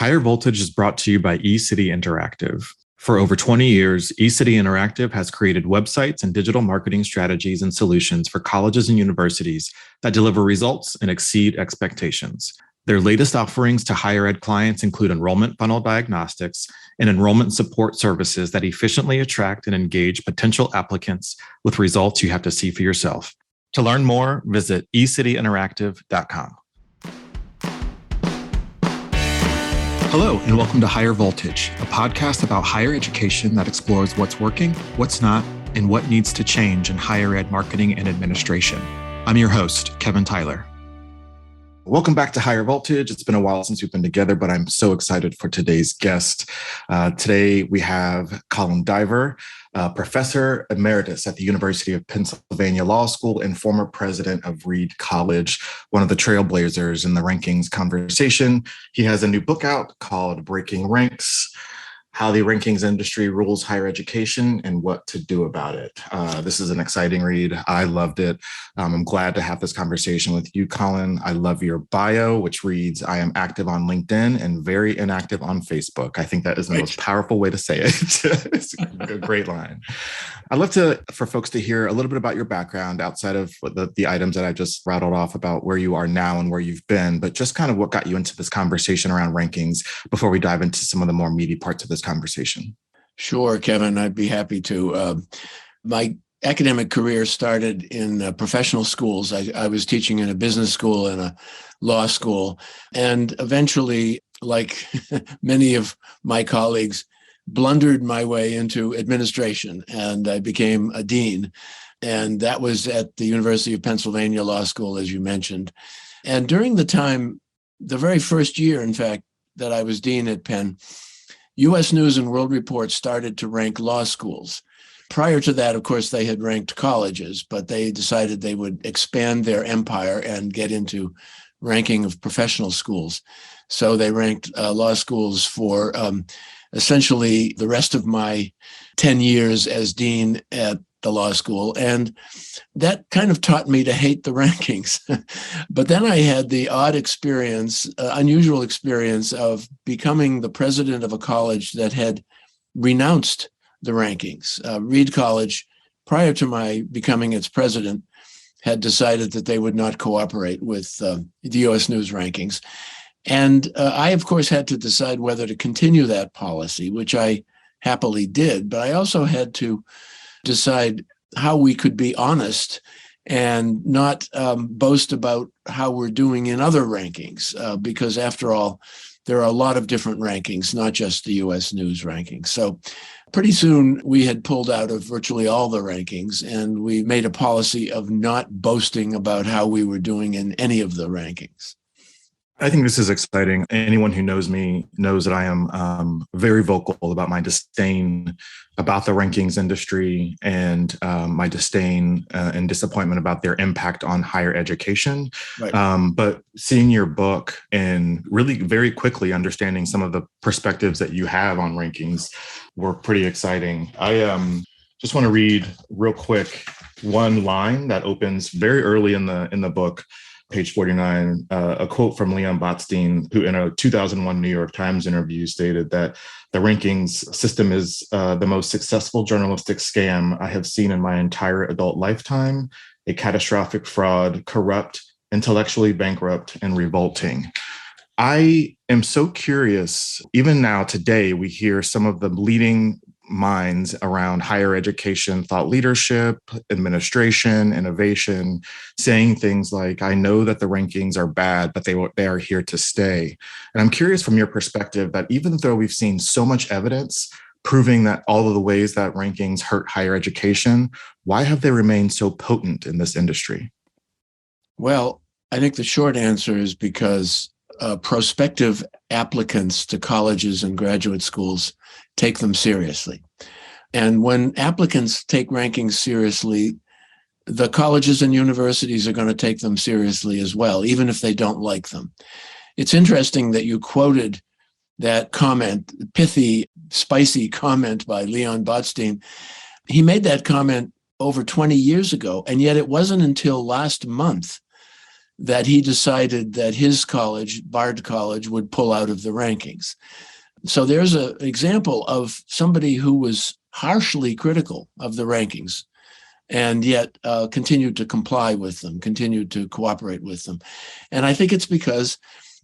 Higher Voltage is brought to you by eCity Interactive. For over 20 years, eCity Interactive has created websites and digital marketing strategies and solutions for colleges and universities that deliver results and exceed expectations. Their latest offerings to higher ed clients include enrollment funnel diagnostics and enrollment support services that efficiently attract and engage potential applicants with results you have to see for yourself. To learn more, visit ecityinteractive.com. Hello, and welcome to Higher Voltage, a podcast about higher education that explores what's working, what's not, and what needs to change in higher ed marketing and administration. I'm your host, Kevin Tyler. Welcome back to Higher Voltage. It's been a while since we've been together, but I'm so excited for today's guest. Today we have Colin Diver, Professor Emeritus at the University of Pennsylvania Law School and former president of Reed College, one of the trailblazers in the rankings conversation. He has a new book out called Breaking Ranks: How the Rankings Industry Rules Higher Education and What to Do About It. This is an exciting read. I loved it. I'm glad to have this conversation with you, Colin. I love your bio, which reads, "I am active on LinkedIn and very inactive on Facebook." I think that is the most powerful way to say it. It's a great line. I'd love for folks to hear a little bit about your background outside of the items that I just rattled off about where you are now and where you've been, but just kind of what got you into this conversation around rankings before we dive into some of the more meaty parts of this conversation. Sure, Kevin, I'd be happy to. My academic career started in professional schools. I was teaching in a business school and a law school, and eventually, like many of my colleagues, blundered my way into administration, and I became a dean. And that was at the University of Pennsylvania Law School, as you mentioned. And during the time, the very first year, in fact, that I was dean at Penn, U.S. News and World Report started to rank law schools. Prior to that, of course, they had ranked colleges, but they decided they would expand their empire and get into ranking of professional schools. So they ranked law schools for essentially the rest of my 10 years as dean at the law school. And that kind of taught me to hate the rankings. But then I had the odd experience, unusual experience of becoming the president of a college that had renounced the rankings. Reed College, prior to my becoming its president, had decided that they would not cooperate with the U.S. News rankings. And I, of course, had to decide whether to continue that policy, which I happily did. But I also had to decide how we could be honest and not boast about how we're doing in other rankings, because after all, there are a lot of different rankings, not just the U.S. News rankings. So pretty soon we had pulled out of virtually all the rankings, and we made a policy of not boasting about how we were doing in any of the rankings. I think this is exciting. Anyone who knows me knows that I am very vocal about my disdain about the rankings industry and my disdain and disappointment about their impact on higher education. Right. But seeing your book and really very quickly understanding some of the perspectives that you have on rankings were pretty exciting. I just want to read real quick one line that opens very early in the book. Page 49, a quote from Leon Botstein, who in a 2001 New York Times interview stated that the rankings system is the most successful journalistic scam I have seen in my entire adult lifetime, a catastrophic fraud, corrupt, intellectually bankrupt, and revolting. I am so curious, even now today, we hear some of the leading minds around higher education, thought leadership, administration, innovation, saying things like, "I know that the rankings are bad, but they are here to stay." And I'm curious from your perspective that even though we've seen so much evidence proving that all of the ways that rankings hurt higher education, why have they remained so potent in this industry? Well, I think the short answer is because prospective applicants to colleges and graduate schools take them seriously. And when applicants take rankings seriously, the colleges and universities are going to take them seriously as well, even if they don't like them. It's interesting that you quoted that comment, pithy, spicy comment by Leon Botstein. He made that comment over 20 years ago, and yet it wasn't until last month that he decided that his college, Bard College, would pull out of the rankings. So there's an example of somebody who was harshly critical of the rankings and yet continued to comply with them, continued to cooperate with them. And I think it's because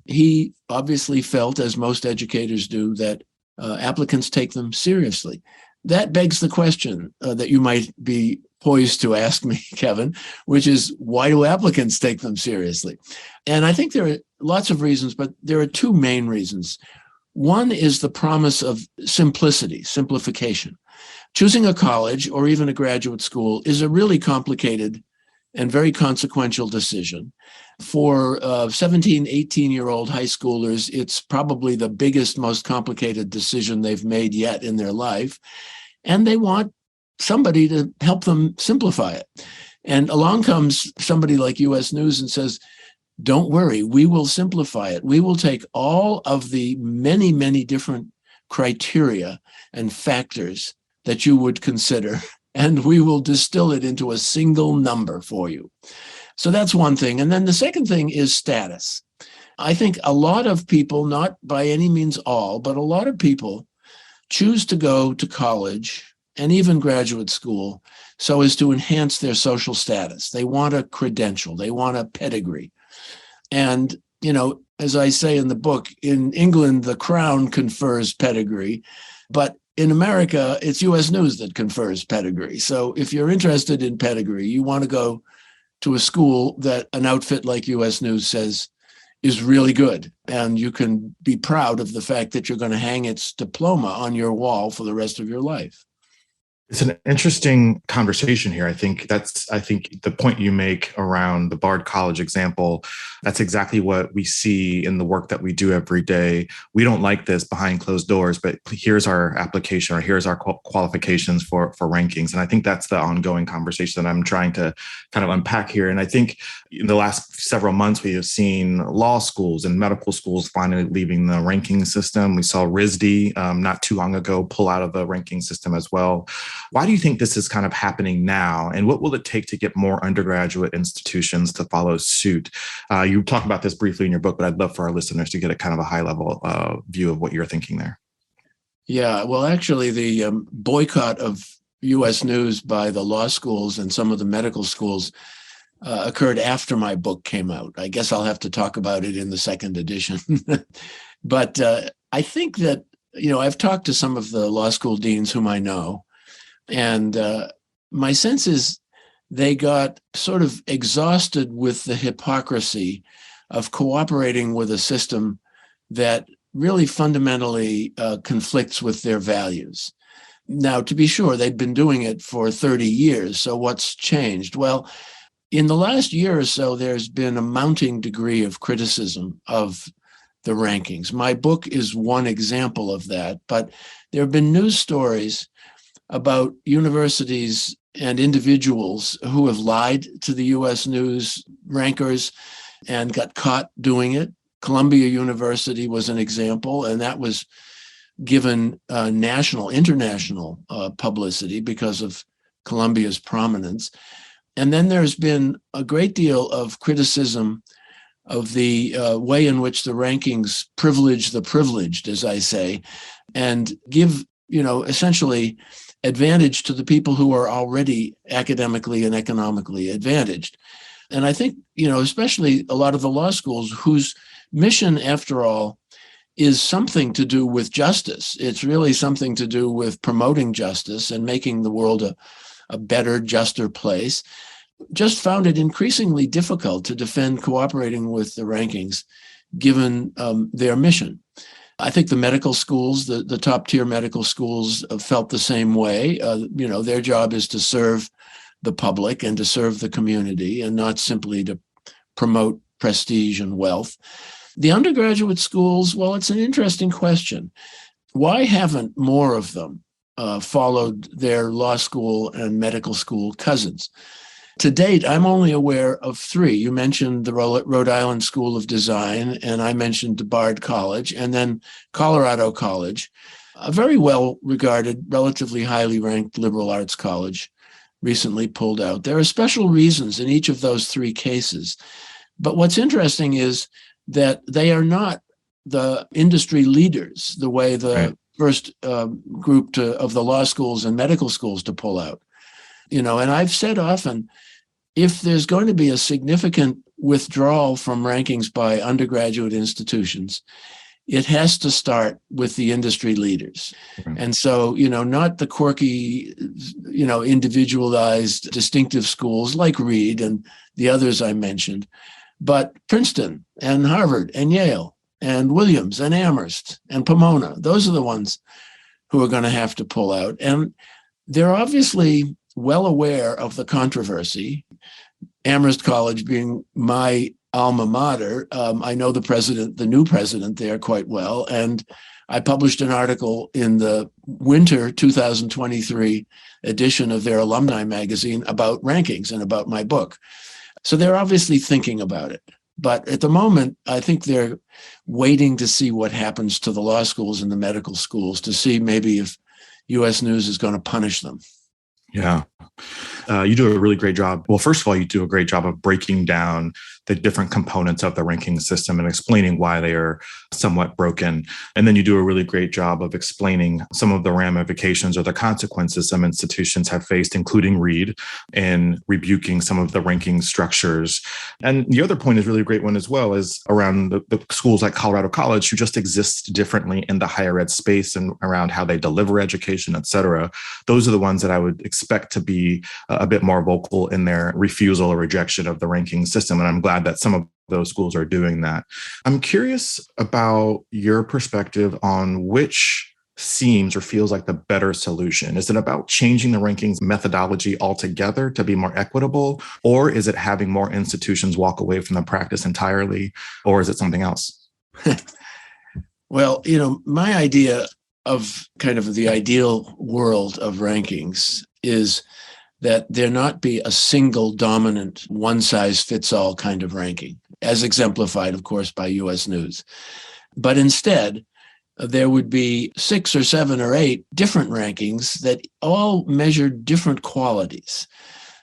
he obviously felt, as most educators do, that applicants take them seriously. That begs the question that you might be poised to ask me, Kevin, which is, why do applicants take them seriously? And I think there are lots of reasons, but there are two main reasons. One is the promise of simplicity, simplification. Choosing a college or even a graduate school is a really complicated and very consequential decision. For 17, 18-year-old high schoolers, it's probably the biggest, most complicated decision they've made yet in their life. And they want somebody to help them simplify it. And along comes somebody like US News and says, don't worry, we will simplify it. We will take all of the many, many different criteria and factors that you would consider, and we will distill it into a single number for you. So that's one thing. And then the second thing is status. I think a lot of people, not by any means all, but a lot of people choose to go to college and even graduate school so as to enhance their social status. They want a credential. They want a pedigree. And, as I say in the book, in England, the crown confers pedigree, but in America, it's US News that confers pedigree. So if you're interested in pedigree, you want to go to a school that an outfit like US News says is really good. And you can be proud of the fact that you're going to hang its diploma on your wall for the rest of your life. It's an interesting conversation here. I think the point you make around the Bard College example, that's exactly what we see in the work that we do every day. We don't like this behind closed doors, but here's our application, or here's our qualifications for rankings. And I think that's the ongoing conversation that I'm trying to kind of unpack here. And I think in the last several months, we have seen law schools and medical schools finally leaving the ranking system. We saw RISD not too long ago pull out of the ranking system as well. Why do you think this is kind of happening now? And what will it take to get more undergraduate institutions to follow suit? You talk about this briefly in your book, but I'd love for our listeners to get a kind of a high level view of what you're thinking there. Yeah, well, actually, the boycott of US News by the law schools and some of the medical schools occurred after my book came out. I guess I'll have to talk about it in the second edition. But I think that, I've talked to some of the law school deans whom I know, and my sense is they got sort of exhausted with the hypocrisy of cooperating with a system that really fundamentally conflicts with their values. Now, to be sure, they'd been doing it for 30 years. So what's changed? Well, in the last year or so, there's been a mounting degree of criticism of the rankings. My book is one example of that, but there have been news stories about universities and individuals who have lied to the US News rankers and got caught doing it. Columbia University was an example, and that was given international publicity because of Columbia's prominence. And then there's been a great deal of criticism of the way in which the rankings privilege the privileged, as I say, and give, essentially advantage to the people who are already academically and economically advantaged. And I think, especially a lot of the law schools whose mission, after all, is something to do with justice. It's really something to do with promoting justice and making the world a better, juster place. Just found it increasingly difficult to defend cooperating with the rankings, given their mission. I think the medical schools, the top tier medical schools, felt the same way. Their job is to serve the public and to serve the community, and not simply to promote prestige and wealth. The undergraduate schools, well, it's an interesting question. Why haven't more of them followed their law school and medical school cousins? To date, I'm only aware of three. You mentioned the Rhode Island School of Design, and I mentioned Bard College, and then Colorado College, a very well-regarded, relatively highly ranked liberal arts college, recently pulled out. There are special reasons in each of those three cases But what's interesting is that they are not the industry leaders the way the Right. first group of the law schools and medical schools to pull out. And I've said often, if there's going to be a significant withdrawal from rankings by undergraduate institutions, it has to start with the industry leaders. Right. And so, not the quirky, individualized, distinctive schools like Reed and the others I mentioned, but Princeton and Harvard and Yale and Williams and Amherst and Pomona. Those are the ones who are going to have to pull out. And they're obviously well aware of the controversy. Amherst College being my alma mater, I know the new president there quite well. And I published an article in the winter 2023 edition of their alumni magazine about rankings and about my book. So they're obviously thinking about it. But at the moment, I think they're waiting to see what happens to the law schools and the medical schools to see maybe if U.S. News is going to punish them. Yeah. You do a really great job. Well, first of all, you do a great job of breaking down the different components of the ranking system and explaining why they are somewhat broken. And then you do a really great job of explaining some of the ramifications or the consequences some institutions have faced, including Reed, and rebuking some of the ranking structures. And the other point is really a great one as well, is around the schools like Colorado College, who just exist differently in the higher ed space and around how they deliver education, et cetera. Those are the ones that I would expect to be a bit more vocal in their refusal or rejection of the ranking system. And I'm glad that some of those schools are doing that. I'm curious about your perspective on which seems or feels like the better solution. Is it about changing the rankings methodology altogether to be more equitable? Or is it having more institutions walk away from the practice entirely? Or is it something else? Well, my idea of kind of the ideal world of rankings is that there not be a single dominant one-size-fits-all kind of ranking, as exemplified, of course, by U.S. News. But instead, there would be 6 or 7 or 8 different rankings that all measure different qualities,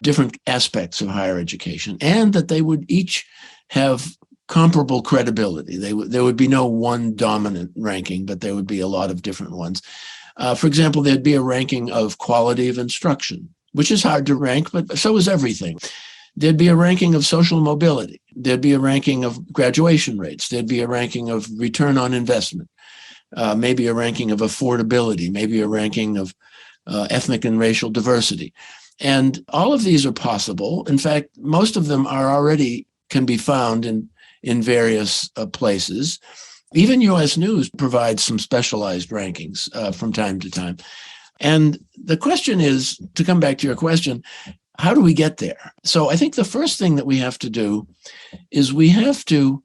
different aspects of higher education, and that they would each have comparable credibility. There would be no one dominant ranking, but there would be a lot of different ones. For example, there'd be a ranking of quality of instruction, which is hard to rank, but so is everything. There'd be a ranking of social mobility. There'd be a ranking of graduation rates. There'd be a ranking of return on investment, maybe a ranking of affordability, maybe a ranking of ethnic and racial diversity. And all of these are possible. In fact, most of them can be found in various places. Even U.S. News provides some specialized rankings from time to time. And the question is, to come back to your question, how do we get there? So I think the first thing that we have to do is we have to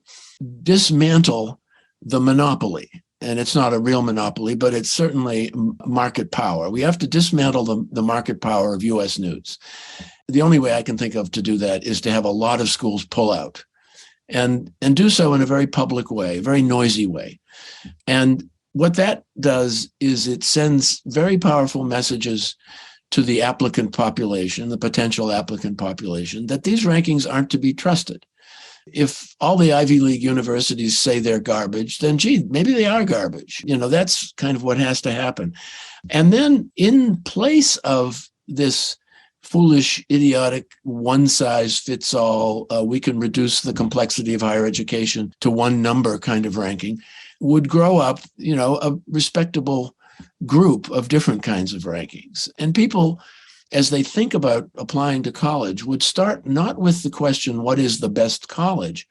dismantle the monopoly. And it's not a real monopoly, but it's certainly market power. We have to dismantle the market power of U.S. News. The only way I can think of to do that is to have a lot of schools pull out and do so in a very public way, a very noisy way. And what that does is it sends very powerful messages to the applicant population, the potential applicant population, that these rankings aren't to be trusted. If all the Ivy League universities say they're garbage, then maybe they are garbage. That's kind of what has to happen. And then in place of this foolish, idiotic, one-size-fits-all, we can reduce the complexity of higher education to one number kind of ranking, would grow up, a respectable group of different kinds of rankings. And people, as they think about applying to college, would start not with the question, what is the best college,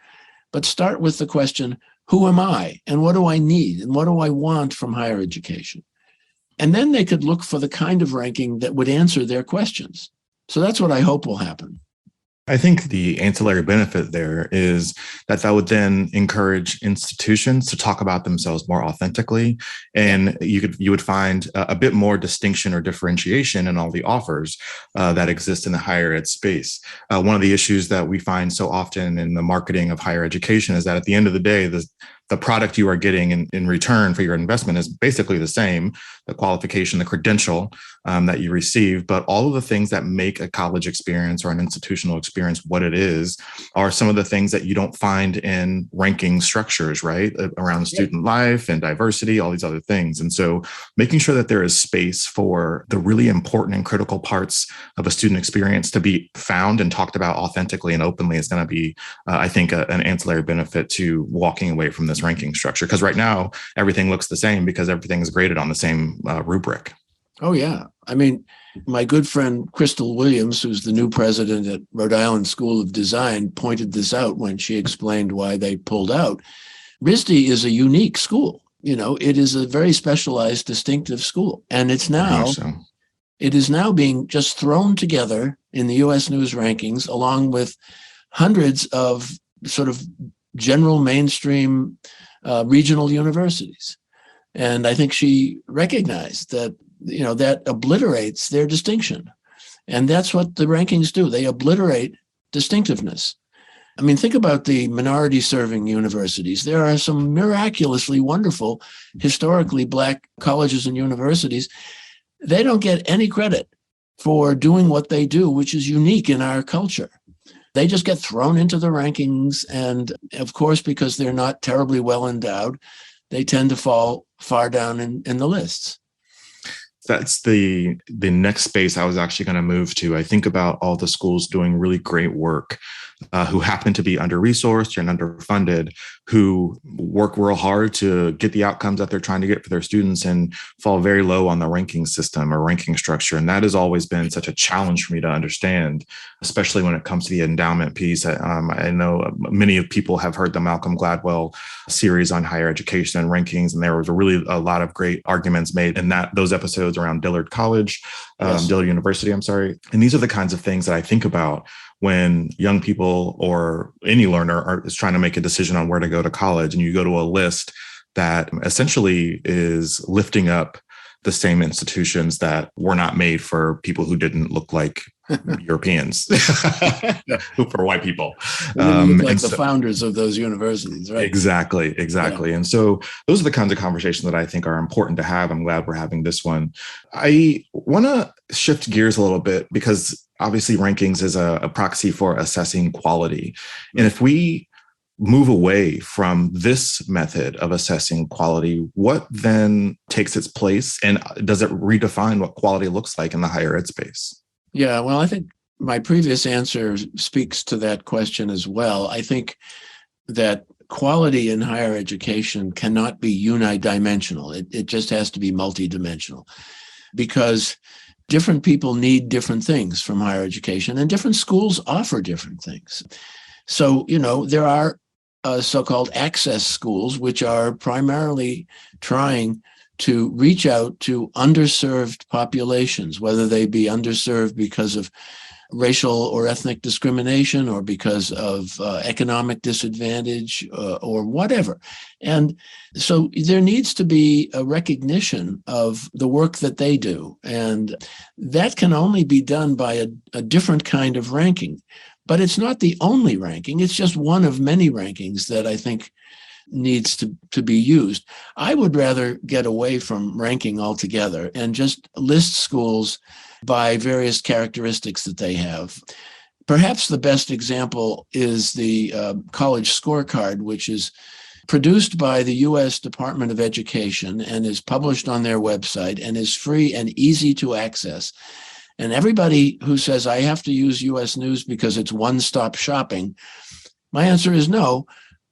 but start with the question, who am I and what do I need and what do I want from higher education? And then they could look for the kind of ranking that would answer their questions. So that's what I hope will happen. I think the ancillary benefit there is that would then encourage institutions to talk about themselves more authentically. And you would find a bit more distinction or differentiation in all the offers that exist in the higher ed space. One of the issues that we find so often in the marketing of higher education is that at the end of the day, the the product you are getting in return for your investment is basically the same, the qualification, the credential that you receive. But all of the things that make a college experience or an institutional experience what it is are some of the things that you don't find in ranking structures, right? Around student life and diversity, all these other things. And so making sure that there is space for the really important and critical parts of a student experience to be found and talked about authentically and openly is going to be, I think, an ancillary benefit to walking away from this ranking structure. Because right now, everything looks the same because everything is graded on the same rubric. Oh, yeah. I mean, my good friend Crystal Williams, who's the new president at Rhode Island School of Design, pointed this out when she explained why they pulled out. RISD is a unique school. It is a very specialized, distinctive school. And it is now being just thrown together in the U.S. News rankings, along with hundreds of sort of general mainstream regional universities. And I think she recognized that, that obliterates their distinction. And that's what the rankings do. They obliterate distinctiveness. I mean, think about the minority serving universities. There are some miraculously wonderful, historically Black colleges and universities. They don't get any credit for doing what they do, which is unique in our culture. They just get thrown into the rankings. And of course, because they're not terribly well endowed, they tend to fall far down in the lists. That's the next space I was actually going to move to. I think about all the schools doing really great work, who happen to be under-resourced and underfunded, who work real hard to get the outcomes that they're trying to get for their students and fall very low on the ranking system or ranking structure. And that has always been such a challenge for me to understand, especially when it comes to the endowment piece. I know many of people have heard the Malcolm Gladwell series on higher education and rankings, and there was a lot of great arguments made in those episodes around Dillard College, Dillard University, I'm sorry. And these are the kinds of things that I think about when young people or any learner is trying to make a decision on where to go to college, and you go to a list that essentially is lifting up the same institutions that were not made for people who didn't look like Europeans, for white people. Look like the founders of those universities, right? Exactly. Yeah. And so those are the kinds of conversations that I think are important to have. I'm glad we're having this one. I want to shift gears a little bit because obviously rankings is a proxy for assessing quality. And if we move away from this method of assessing quality, what then takes its place? And does it redefine what quality looks like in the higher ed space? Yeah, well, I think my previous answer speaks to that question as well. I think that quality in higher education cannot be unidimensional. It just has to be multidimensional, because different people need different things from higher education, and different schools offer different things. So, there are so-called access schools, which are primarily trying to reach out to underserved populations, whether they be underserved because of racial or ethnic discrimination or because of economic disadvantage or whatever. And so there needs to be a recognition of the work that they do. And that can only be done by a different kind of ranking. But it's not the only ranking. It's just one of many rankings that I think needs to be used. I would rather get away from ranking altogether and just list schools by various characteristics that they have. Perhaps the best example is the college scorecard, which is produced by the U.S. Department of Education and is published on their website and is free and easy to access. And everybody who says, I have to use U.S. News because it's one-stop shopping, my answer is no.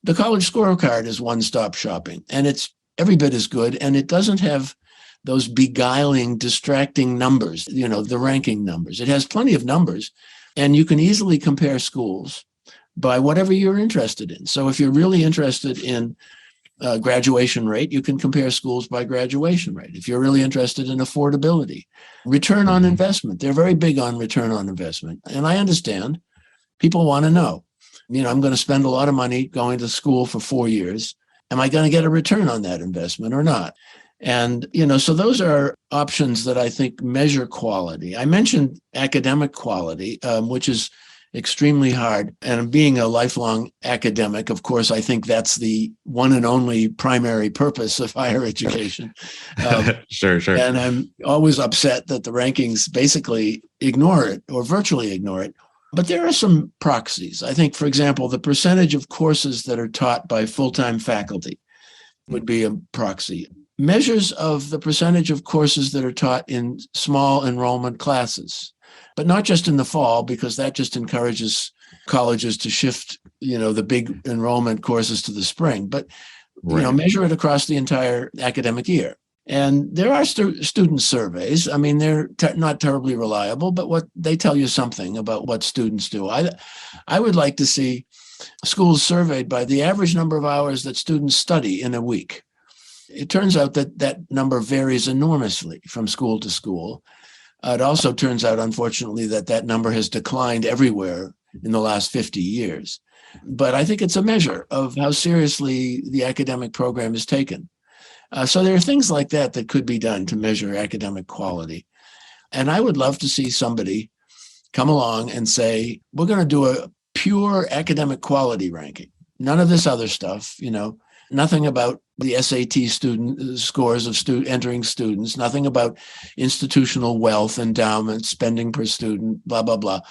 The college scorecard is one-stop shopping, and it's every bit as good, and it doesn't have those beguiling, distracting numbers, the ranking numbers. It has plenty of numbers, and you can easily compare schools by whatever you're interested in. So if you're really interested in graduation rate, you can compare schools by graduation rate. If you're really interested in affordability, return on investment, they're very big on return on investment. And I understand people want to know, I'm going to spend a lot of money going to school for 4 years. Am I going to get a return on that investment or not? And, so those are options that I think measure quality. I mentioned academic quality, which is extremely hard. And being a lifelong academic, of course, I think that's the one and only primary purpose of higher education. Sure. And I'm always upset that the rankings basically ignore it or virtually ignore it. But there are some proxies. I think, for example, the percentage of courses that are taught by full-time faculty would be a proxy. Measures of the percentage of courses that are taught in small enrollment classes, but not just in the fall, because that just encourages colleges to shift, the big enrollment courses to the spring, but, Right. measure it across the entire academic year. And there are student surveys. I mean, they're not terribly reliable, but what they tell you something about what students do. I would like to see schools surveyed by the average number of hours that students study in a week. It turns out that number varies enormously from school to school. It also turns out, unfortunately, that number has declined everywhere in the last 50 years. But I think it's a measure of how seriously the academic program is taken. So there are things like that could be done to measure academic quality. And I would love to see somebody come along and say, we're going to do a pure academic quality ranking. None of this other stuff, nothing about the SAT student scores of entering students, nothing about institutional wealth, endowment, spending per student, blah, blah, blah.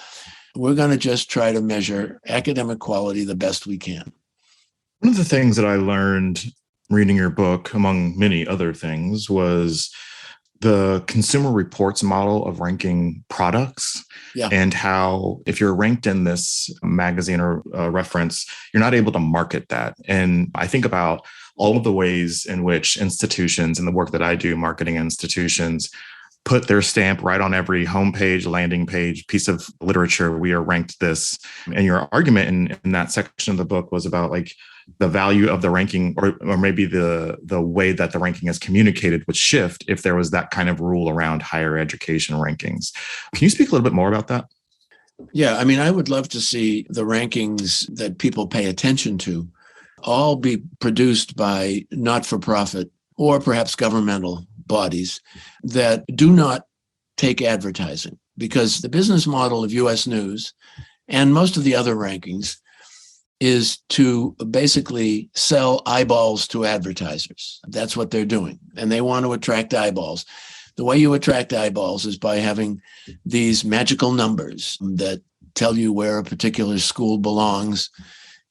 We're going to just try to measure academic quality the best we can. One of the things that I learned reading your book, among many other things, was the Consumer Reports model of ranking products. Yeah. And how if you're ranked in this magazine or reference, you're not able to market that. And I think about all of the ways in which institutions, and the work that I do, marketing institutions, put their stamp right on every homepage, landing page, piece of literature. We are ranked this. And your argument in that section of the book was about like the value of the ranking, or maybe the way that the ranking is communicated would shift if there was that kind of rule around higher education rankings. Can you speak a little bit more about that? Yeah, I mean, I would love to see the rankings that people pay attention to all be produced by not-for-profit or perhaps governmental bodies that do not take advertising, because the business model of U.S. News and most of the other rankings is to basically sell eyeballs to advertisers. That's what they're doing. And they want to attract eyeballs. The way you attract eyeballs is by having these magical numbers that tell you where a particular school belongs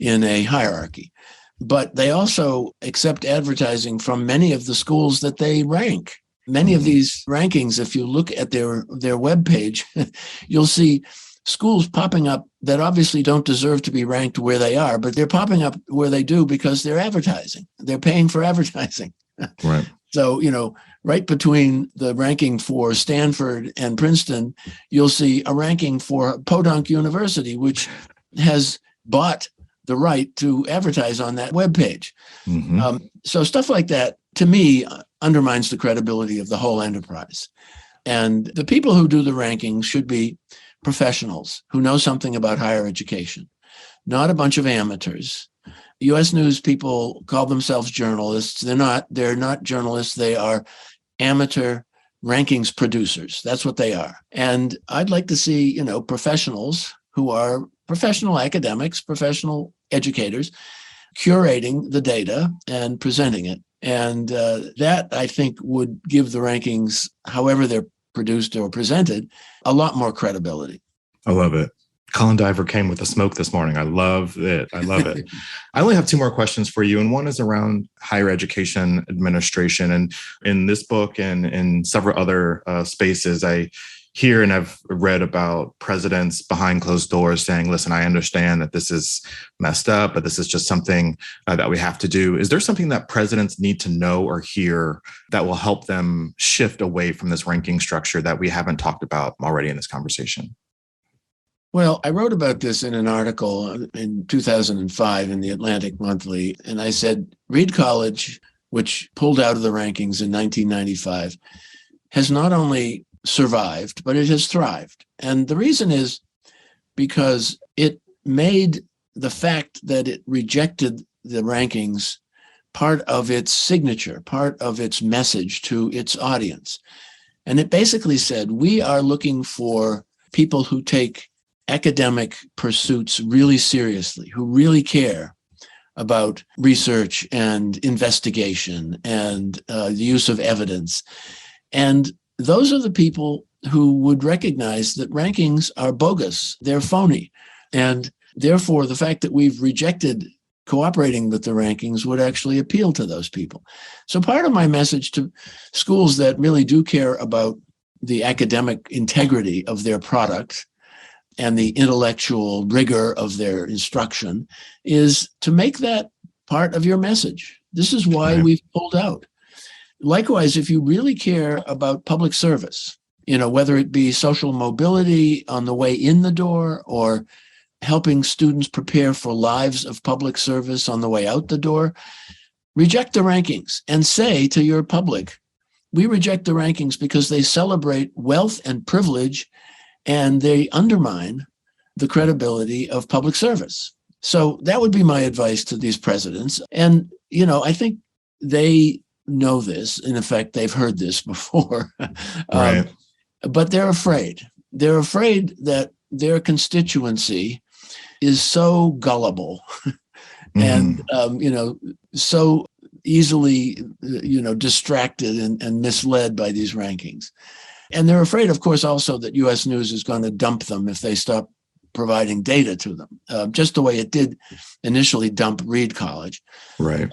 in a hierarchy. But they also accept advertising from many of the schools that they rank. Many of these rankings, if you look at their webpage, you'll see schools popping up that obviously don't deserve to be ranked where they are, but they're popping up where they do because they're advertising. They're paying for advertising. Right. So, right between the ranking for Stanford and Princeton, you'll see a ranking for Podunk University, which has bought the right to advertise on that webpage. Mm-hmm. So stuff like that, to me, undermines the credibility of the whole enterprise. And the people who do the rankings should be professionals who know something about higher education, not a bunch of amateurs. U.S. News people call themselves journalists. They're not journalists. They are amateur rankings producers. That's what they are. And I'd like to see, professionals who are professional academics, professional educators, curating the data and presenting it. And that, I think, would give the rankings, however they're produced or presented, a lot more credibility. I love it. Colin Diver came with the smoke this morning. I love it. I love it. I only have two more questions for you. And one is around higher education administration. And in this book and in several other spaces, I hear and I've read about presidents behind closed doors saying, listen, I understand that this is messed up, but this is just something that we have to do. Is there something that presidents need to know or hear that will help them shift away from this ranking structure that we haven't talked about already in this conversation? Well, I wrote about this in an article in 2005 in the Atlantic Monthly, and I said, Reed College, which pulled out of the rankings in 1995, has not only survived, but it has thrived. And the reason is because it made the fact that it rejected the rankings part of its signature, part of its message to its audience. And it basically said, we are looking for people who take academic pursuits really seriously, who really care about research and investigation and the use of evidence. And those are the people who would recognize that rankings are bogus, they're phony. And therefore, the fact that we've rejected cooperating with the rankings would actually appeal to those people. So part of my message to schools that really do care about the academic integrity of their product and the intellectual rigor of their instruction is to make that part of your message. This is why we've pulled out. Likewise, if you really care about public service, whether it be social mobility on the way in the door or helping students prepare for lives of public service on the way out the door, reject the rankings and say to your public, we reject the rankings because they celebrate wealth and privilege and they undermine the credibility of public service. So that would be my advice to these presidents. And, I think they know this. In effect, they've heard this before. Right. But they're afraid. They're afraid that their constituency is so gullible and, so easily, distracted and misled by these rankings. And they're afraid, of course, also that U.S. News is going to dump them if they stop providing data to them, just the way it did initially dump Reed College. Right.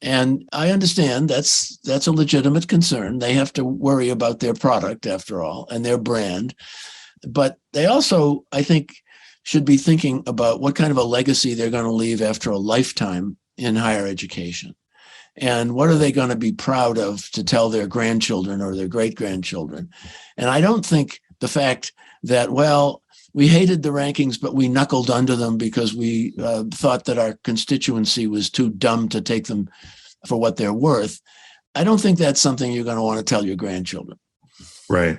And I understand that's a legitimate concern. They have to worry about their product, after all, and their brand. But they also, I think, should be thinking about what kind of a legacy they're going to leave after a lifetime in higher education. And what are they going to be proud of to tell their grandchildren or their great-grandchildren? And I don't think the fact that, we hated the rankings, but we knuckled under them because we thought that our constituency was too dumb to take them for what they're worth. I don't think that's something you're going to want to tell your grandchildren. Right.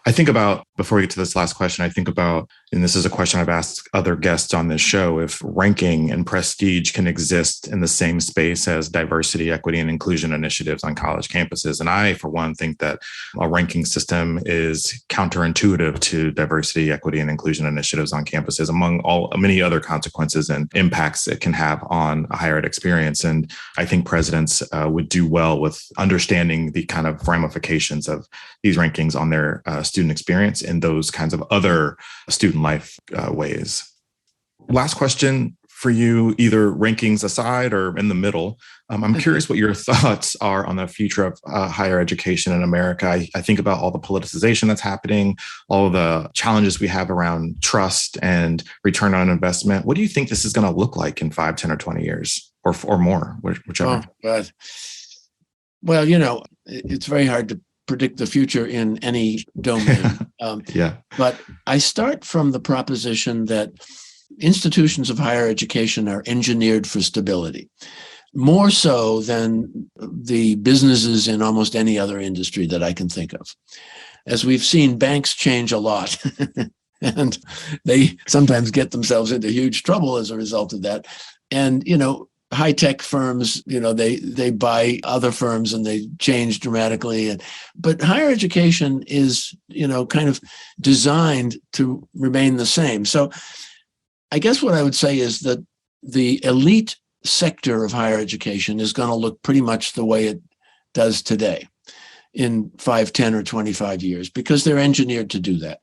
I think about, before we get to this last question, I think about, and this is a question I've asked other guests on this show, if ranking and prestige can exist in the same space as diversity, equity, and inclusion initiatives on college campuses. And I, for one, think that a ranking system is counterintuitive to diversity, equity, and inclusion initiatives on campuses, among many other consequences and impacts it can have on a higher ed experience. And I think presidents would do well with understanding the kind of ramifications of these rankings on their student experience in those kinds of other student life ways. Last question for you, either rankings aside or in the middle. I'm curious what your thoughts are on the future of higher education in America. I think about all the politicization that's happening, all of the challenges we have around trust and return on investment. What do you think this is going to look like in 5, 10, or 20 years or more, whichever? Well, it's very hard to predict the future in any domain. But I start from the proposition that institutions of higher education are engineered for stability, more so than the businesses in almost any other industry that I can think of. As we've seen, banks change a lot, and they sometimes get themselves into huge trouble as a result of that. And, high-tech firms, they buy other firms and they change dramatically. But higher education is, kind of designed to remain the same. So I guess what I would say is that the elite sector of higher education is going to look pretty much the way it does today in 5, 10, or 25 years, because they're engineered to do that.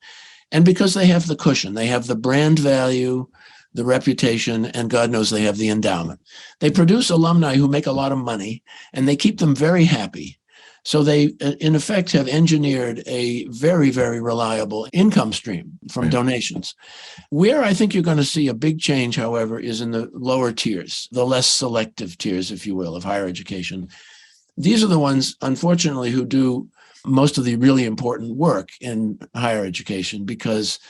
And because they have the cushion, they have the brand value, the reputation, and God knows they have the endowment. They produce alumni who make a lot of money, and they keep them very happy. So they, in effect, have engineered a very, very reliable income stream from donations. Where I think you're going to see a big change, however, is in the lower tiers, the less selective tiers, if you will, of higher education. These are the ones, unfortunately, who do most of the really important work in higher education, because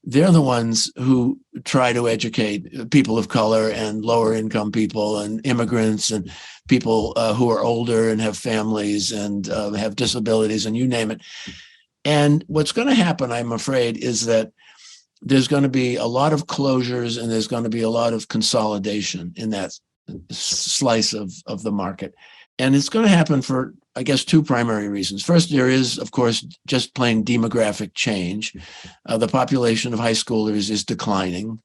they're the ones who try to educate people of color and lower income people and immigrants and people who are older and have families and have disabilities, and you name it. And what's going to happen, I'm afraid, is that there's going to be a lot of closures and there's going to be a lot of consolidation in that slice of the market. And it's going to happen for I guess, two primary reasons. First, there is, of course, just plain demographic change. The population of high schoolers is declining,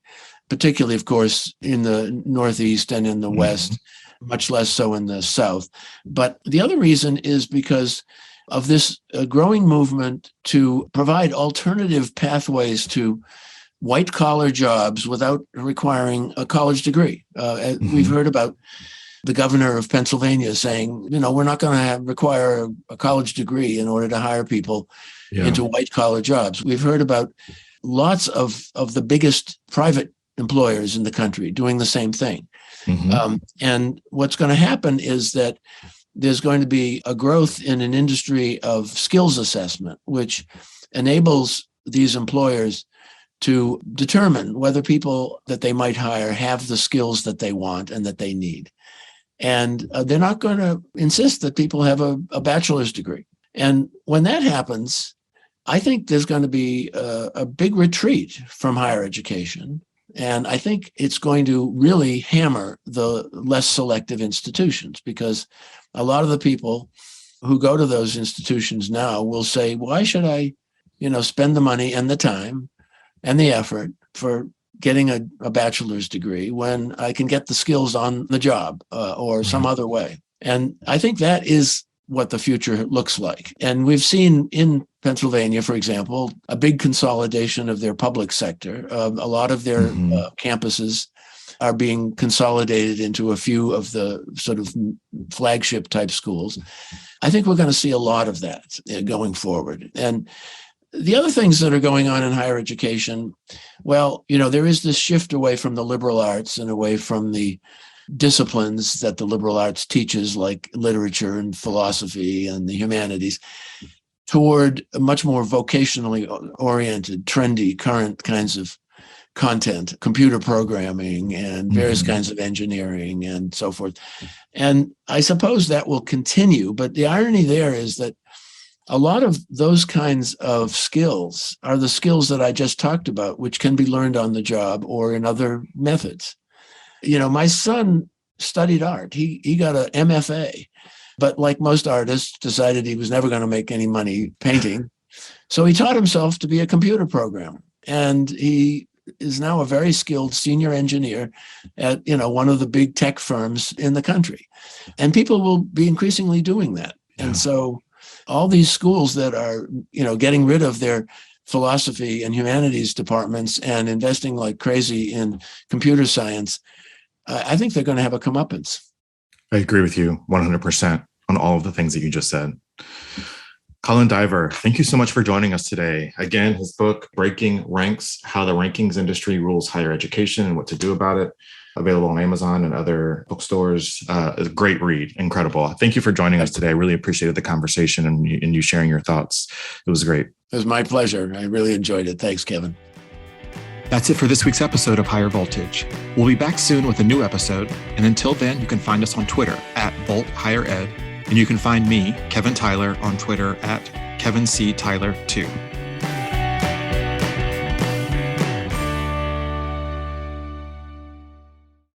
particularly, of course, in the Northeast and in the West, much less so in the South. But the other reason is because of this growing movement to provide alternative pathways to white-collar jobs without requiring a college degree. We've heard about the governor of Pennsylvania saying, we're not going to require a college degree in order to hire people into white-collar jobs. We've heard about lots of the biggest private employers in the country doing the same thing. And what's going to happen is that there's going to be a growth in an industry of skills assessment, which enables these employers to determine whether people that they might hire have the skills that they want and that they need. And they're not going to insist that people have a bachelor's degree. And when that happens, I think there's going to be a big retreat from higher education. And I think it's going to really hammer the less selective institutions, because a lot of the people who go to those institutions now will say, why should I, spend the money and the time and the effort for getting a bachelor's degree when I can get the skills on the job or some other way? And I think that is what the future looks like. And we've seen in Pennsylvania, for example, a big consolidation of their public sector. A lot of their campuses are being consolidated into a few of the sort of flagship type schools. I think we're going to see a lot of that going forward. And the other things that are going on in higher education, well, there is this shift away from the liberal arts and away from the disciplines that the liberal arts teaches, like literature and philosophy and the humanities, toward a much more vocationally oriented, trendy, current kinds of content, computer programming and various kinds of engineering and so forth. And I suppose that will continue. But the irony there is that a lot of those kinds of skills are the skills that I just talked about, which can be learned on the job or in other methods. My son studied art. He got an MFA, but like most artists, decided he was never going to make any money painting. So he taught himself to be a computer programmer. And he is now a very skilled senior engineer at, one of the big tech firms in the country. And people will be increasingly doing that. Yeah. And so all these schools that are, getting rid of their philosophy and humanities departments and investing like crazy in computer science, I think they're going to have a comeuppance. I agree with you 100% on all of the things that you just said. Colin Diver, thank you so much for joining us today. Again, his book, Breaking Ranks, How the Rankings Industry Rules Higher Education and What to Do About It, available on Amazon and other bookstores. Is a great read. Incredible. Thank you for joining us today. I really appreciated the conversation and you sharing your thoughts. It was great. It was my pleasure. I really enjoyed it. Thanks, Kevin. That's it for this week's episode of Higher Voltage. We'll be back soon with a new episode. And until then, you can find us on Twitter at Volt Higher Ed. And you can find me, Kevin Tyler, on Twitter at Kevin C. Tyler 2.